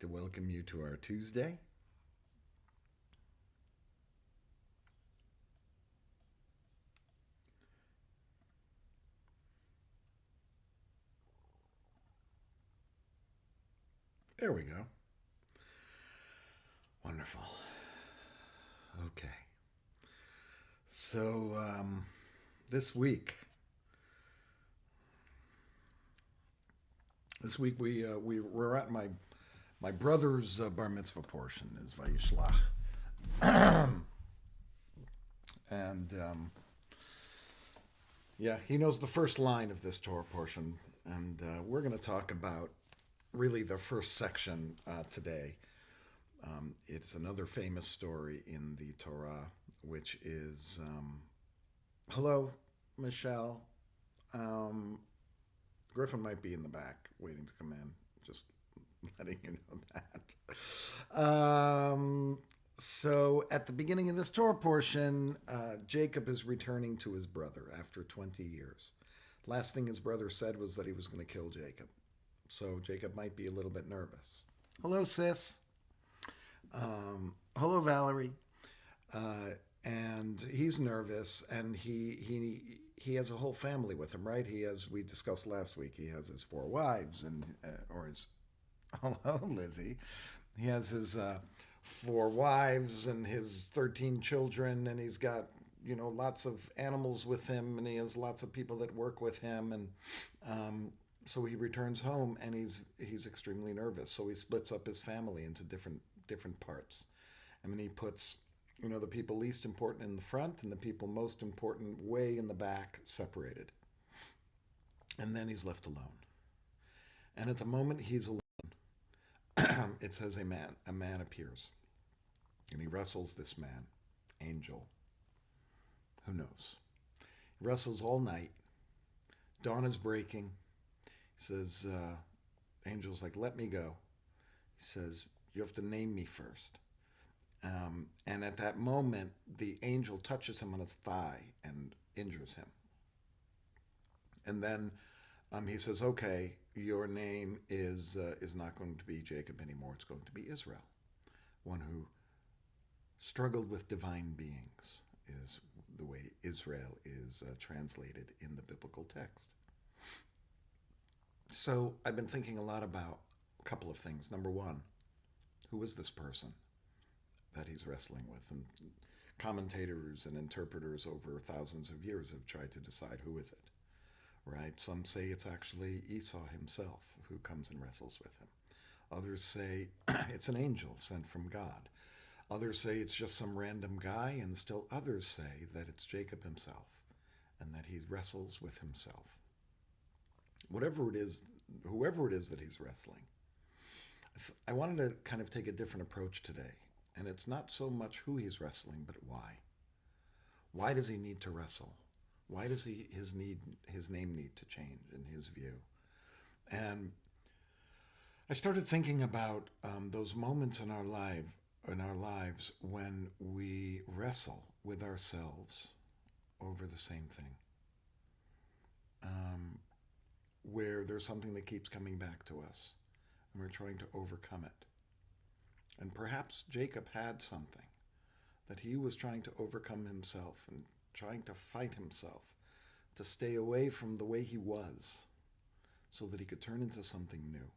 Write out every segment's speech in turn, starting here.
to welcome you to our Tuesday. There we go. Wonderful. Okay. So this week, we're at my brother's bar mitzvah portion is Vayishlach, and yeah, he knows the first line of this Torah portion, and we're going to talk about really the first section today. It's another famous story in the Torah, which is hello, Michelle. Griffin might be in the back waiting to come in. Just letting you know that. So at the beginning of this Torah portion, Jacob is returning to his brother after 20 years. Last thing his brother said was that he was going to kill Jacob. So Jacob might be a little bit nervous. Hello, sis. Hello, Valerie. And he's nervous, and he has a whole family with him, right? He has, we discussed last week, he has his 4 wives and or his hello, Lizzie. He has his 4 wives and his 13 children, and he's got lots of animals with him, and he has lots of people that work with him, and so he returns home, and he's extremely nervous. So he splits up his family into different parts. I mean, he puts the people least important in the front and the people most important way in the back separated. And then he's left alone. And at the moment he's alone, it says a man appears. And he wrestles this man, angel. Who knows? He wrestles all night. Dawn is breaking. He says, angel's like, let me go. He says, you have to name me first. And at that moment, the angel touches him on his thigh and injures him. And then he says, okay, your name is not going to be Jacob anymore. It's going to be Israel, one who struggled with divine beings, is the way Israel is translated in the biblical text. So I've been thinking a lot about a couple of things. Number one, who is this person that he's wrestling with? And commentators and interpreters over thousands of years have tried to decide who is it, right? Some say it's actually Esau himself who comes and wrestles with him. Others say it's an angel sent from God. Others say it's just some random guy, and still others say that it's Jacob himself and that he wrestles with himself. Whatever it is, whoever it is that he's wrestling, I wanted to kind of take a different approach today. And it's not so much who he's wrestling, but why. Why does he need to wrestle? Why does his name need to change in his view? And I started thinking about those moments in our lives when we wrestle with ourselves over the same thing. Where there's something that keeps coming back to us, and we're trying to overcome it. And perhaps Jacob had something that he was trying to overcome himself and trying to fight himself to stay away from the way he was so that he could turn into something new.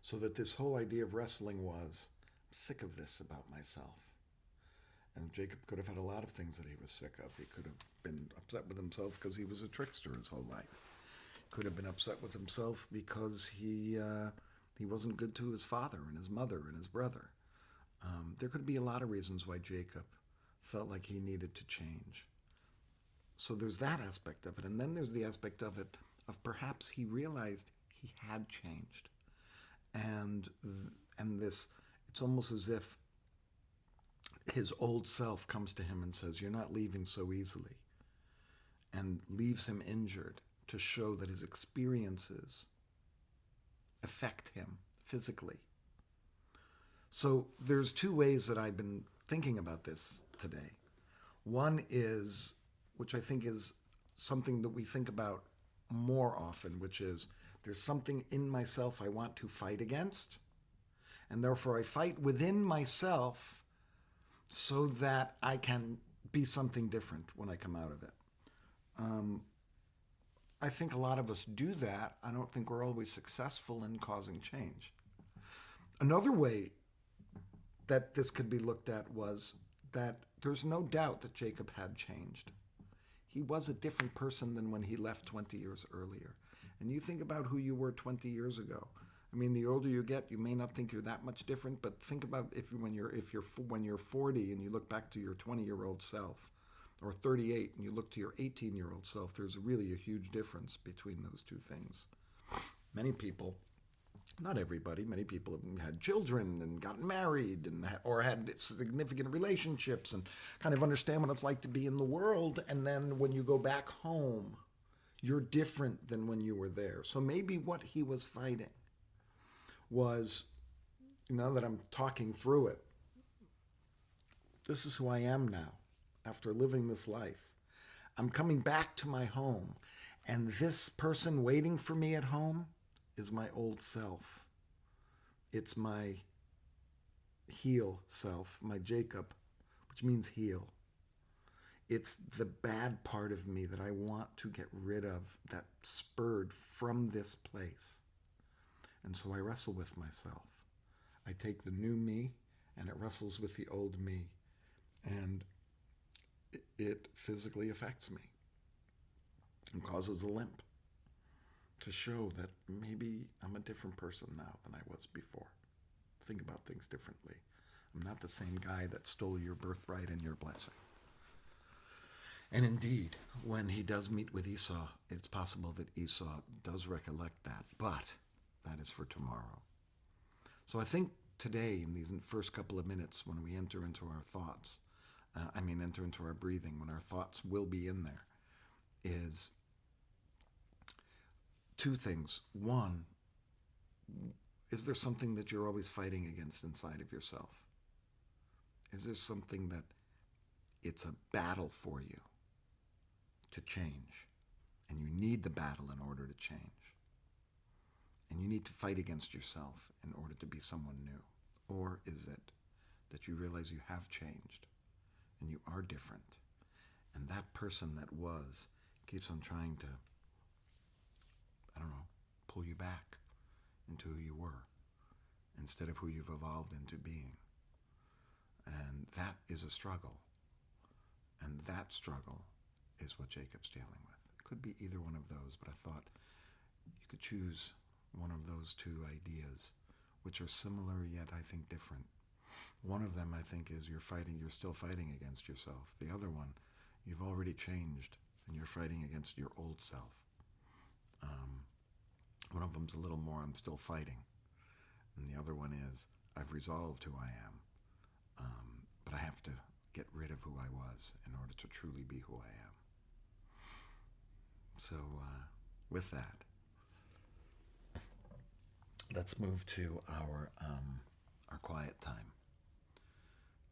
So that this whole idea of wrestling was, I'm sick of this about myself. And Jacob could have had a lot of things that he was sick of. He could have been upset with himself because he was a trickster his whole life. He could have been upset with himself because he wasn't good to his father and his mother and his brother. There could be a lot of reasons why Jacob felt like he needed to change. So there's that aspect of it. And then there's the aspect of it of perhaps he realized he had changed. And this, it's almost as if his old self comes to him and says, you're not leaving so easily, and leaves him injured to show that his experiences affect him physically. So there's 2 ways that I've been thinking about this today. One is, which I think is something that we think about more often, which is There's something in myself I want to fight against, and therefore I fight within myself so that I can be something different when I come out of it. Um, I think a lot of us do that. I don't think we're always successful in causing change. Another way that this could be looked at was that there's no doubt that Jacob had changed. He was a different person than when he left 20 years earlier. And you think about who you were 20 years ago. I mean, the older you get, you may not think you're that much different, but think about when you're 40 and you look back to your 20-year-old self, or 38 and you look to your 18-year-old self. There's really a huge difference between those two things. Many people, not everybody, many people have had children and gotten married or had significant relationships and kind of understand what it's like to be in the world. And then when you go back home, you're different than when you were there. So maybe what he was fighting was, now that I'm talking through it, this is who I am now after living this life. I'm coming back to my home, and this person waiting for me at home is my old self. It's my heel self, my Jacob, which means heel. It's the bad part of me that I want to get rid of, that spurred from this place. And so I wrestle with myself. I take the new me, and it wrestles with the old me. And it physically affects me and causes a limp to show that maybe I'm a different person now than I was before. Think about things differently. I'm not the same guy that stole your birthright and your blessing. And indeed, when he does meet with Esau, it's possible that Esau does recollect that, but that is for tomorrow. So I think today, in these first couple of minutes, when we enter into our thoughts, enter into our breathing, when our thoughts will be in there, is two things. One, is there something that you're always fighting against inside of yourself? Is there something that it's a battle for you to change, and you need the battle in order to change? And you need to fight against yourself in order to be someone new? Or is it that you realize you have changed and you are different, and that person that was keeps on trying to, pull you back into who you were instead of who you've evolved into being? And that is a struggle. And that struggle is what Jacob's dealing with. It could be either one of those, but I thought you could choose one of those two ideas, which are similar yet I think different. One of them, I think, is you're still fighting against yourself. The other one, you've already changed and you're fighting against your old self. One of them's a little more, I'm still fighting. And the other one is, I've resolved who I am, but I have to get rid of who I was in order to truly be who I am. So with that, let's move to our quiet time.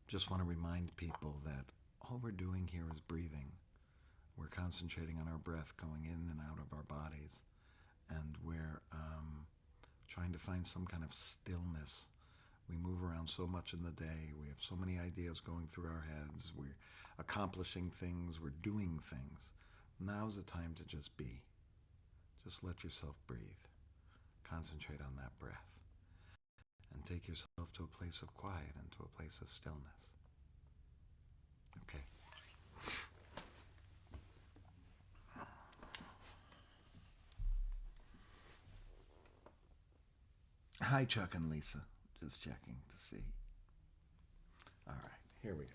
Just want to remind people that all we're doing here is breathing. We're concentrating on our breath going in and out of our bodies, and we're trying to find some kind of stillness. We move around so much in the day. We have so many ideas going through our heads. We're accomplishing things. We're doing things. Now's the time to just be. Just let yourself breathe. Concentrate on that breath. And take yourself to a place of quiet and to a place of stillness. Okay. Hi, Chuck and Lisa. Just checking to see. All right, here we go.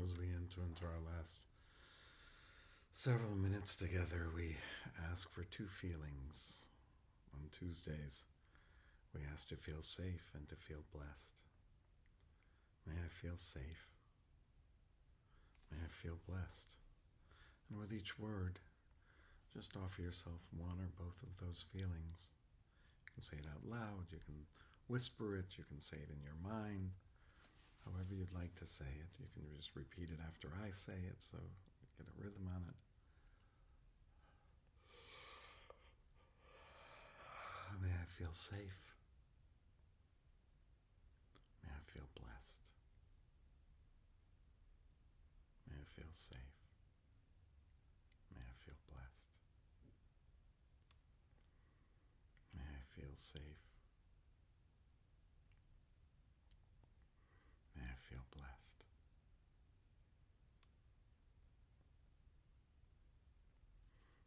as we enter into our last several minutes together, we ask for two feelings. On Tuesdays, we ask to feel safe and to feel blessed. May I feel safe. May I feel blessed. And with each word, just offer yourself one or both of those feelings. You can say it out loud, you can whisper it, you can say it in your mind. However you'd like to say it. You can just repeat it after I say it, so you get a rhythm on it. May I feel safe. May I feel blessed. May I feel safe. May I feel blessed. May I feel safe. May I feel blessed.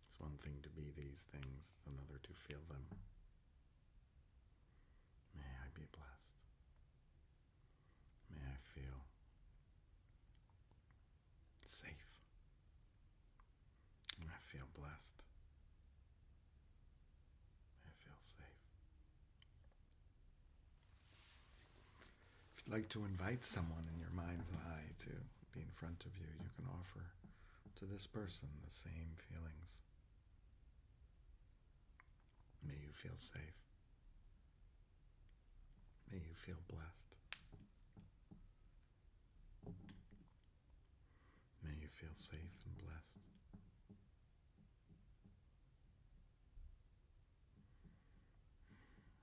It's one thing to be these things, it's another to feel them. May I be blessed. May I feel safe. May I feel blessed. May I feel safe. If you'd like to invite someone in your mind's eye to be in front of you, you can offer to this person the same feelings. May you feel safe. May you feel blessed. May you feel safe and blessed.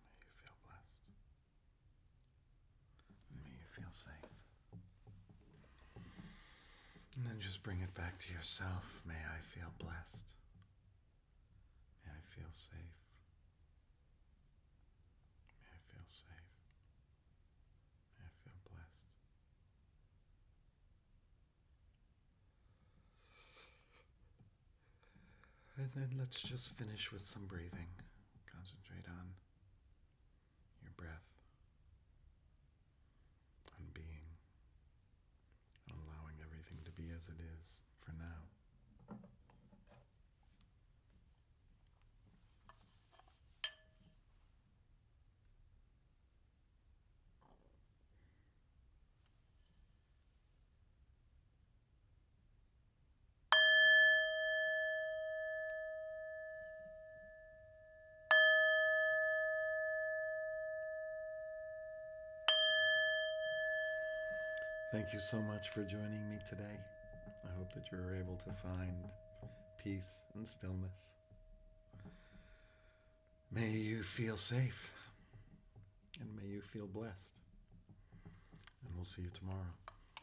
May you feel blessed. And may you feel safe. And then just bring it back to yourself. May I feel blessed. May I feel safe. May I feel safe. May I feel blessed. And then let's just finish with some breathing. Concentrate on your breath, on being, and allowing everything to be as it is for now. Thank you so much for joining me today. I hope that you were able to find peace and stillness. May you feel safe, and may you feel blessed. And we'll see you tomorrow.